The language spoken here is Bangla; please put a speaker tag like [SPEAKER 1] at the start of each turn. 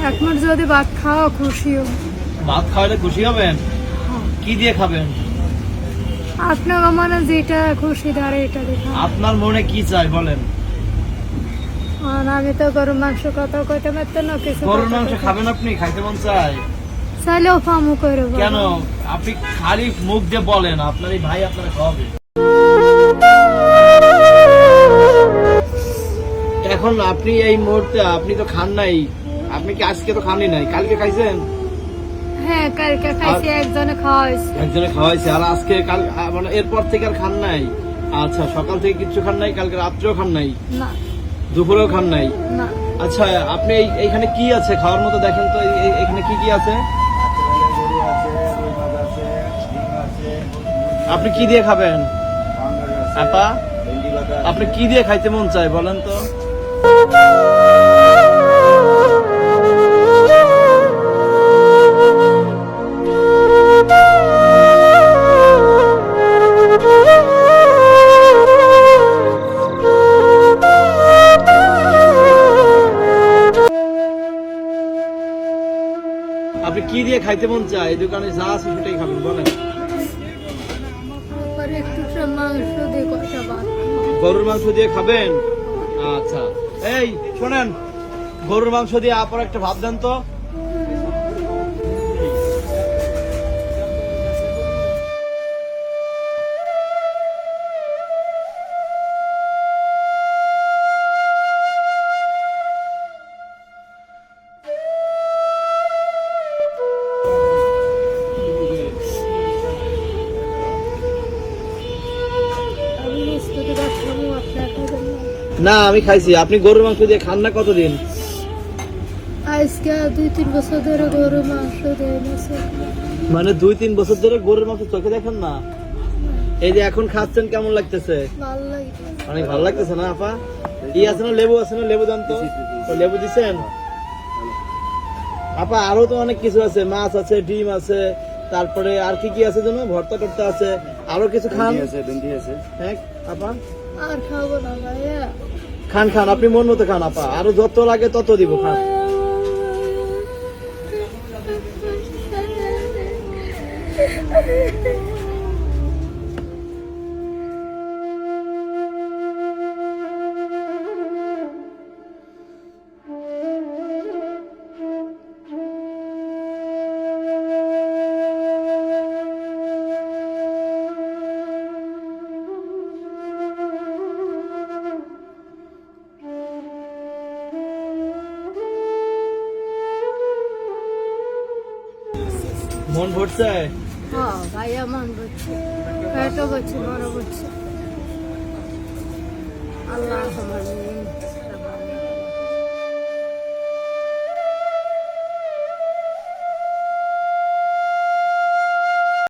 [SPEAKER 1] একমার যদি ভাত খাওয়া খুশি হব।
[SPEAKER 2] ভাত খাওয়ালে খুশি হবেন? কি দিয়ে খাবেন?
[SPEAKER 1] আপনার মানে যেটা খুশি দাঁড়ে এটা দেখা।
[SPEAKER 2] আপনার মনে কি চাই বলেন?
[SPEAKER 1] আর আমি তো গরুর মাংস কথা কইতে পারতো না কিছু।
[SPEAKER 2] গরুর মাংস খাবেন আপনি? খাইতে মন চাই?
[SPEAKER 1] চাইলেও ফামু করে
[SPEAKER 2] কেন? আপনি খালি মুখ দিয়ে বলেন, আপনার এই ভাই আপনারা খাওয়াবে। এখন আপনি এই মুহূর্তে আপনি তো খান নাই, আপনি কি আজকে তো খানই নাই, কালকে খাইছেন?
[SPEAKER 1] হ্যাঁ কালকে খাইছি, একজনে খাওয়া হয়েছে।
[SPEAKER 2] একজনে খাওয়াইছে, আর আজকে কাল মানে এরপর থেকে আর খান নাই? আচ্ছা, সকাল থেকে কিচ্ছু খান নাই, কালকে রাত্রেও খান নাই,
[SPEAKER 1] না
[SPEAKER 2] দুপুরেও খান নাই?
[SPEAKER 1] না।
[SPEAKER 2] আচ্ছা, আপনি এইখানে কি আছে খাওয়ার মতো দেখেন তো, এখানে কি কি আছে? আপনি কি দিয়ে খাবেন আপা? আপনি কি দিয়ে খাইতে মন চায় বলেন তো? আপনি কি দিয়ে খাইতে মন চায়? এই দোকানে যা আছে সেটাই খাবেন, বলেন।
[SPEAKER 1] আর একটু মাংস দিয়ে কষা ভাত।
[SPEAKER 2] গরুর মাংস দিয়ে খাবেন? আচ্ছা, এই শোনেন, গরুর মাংস দিয়ে আপনার একটা ভাত দেন তো।
[SPEAKER 1] আমি মিস্ত্রি ভাত খাবো, আপনার খাবেন না?
[SPEAKER 2] না, আমি খাইছি। আপনি গরুর মাংস দিয়ে খান না কতদিন?
[SPEAKER 1] আজকে 2-3 বছর ধরে গরুর মাংস দিয়ে নিছে।
[SPEAKER 2] মানে 2-3 বছর ধরে গরুর মাংস চোখে দেখেন না? এই যে এখন খাচ্ছেন, কেমন লাগতেছে?
[SPEAKER 1] ভালো লাগে।
[SPEAKER 2] অনেক ভালো লাগতেছে না আপা? ই আছে না, লেবু আছে না? লেবু দেন তো। তো লেবু দিছেন আপা? আরো তো অনেক কিছু আছে, মাছ আছে, ডিম আছে, তারপরে আর কি কি আছে জানো, ভর্তা টর্তা আছে, আরো কিছু খান। হ্যাঁ আপা,
[SPEAKER 1] আর খাবো না ভাইয়া।
[SPEAKER 2] খান খান, আপনি মন মতো খান আপা, আরো যত লাগে তত দিব, খান। মন ভরছে?
[SPEAKER 1] হ্যাঁ ভাইয়া, মন বলছে, পেটও বলছে, মনও বলছে। আল্লাহ আমার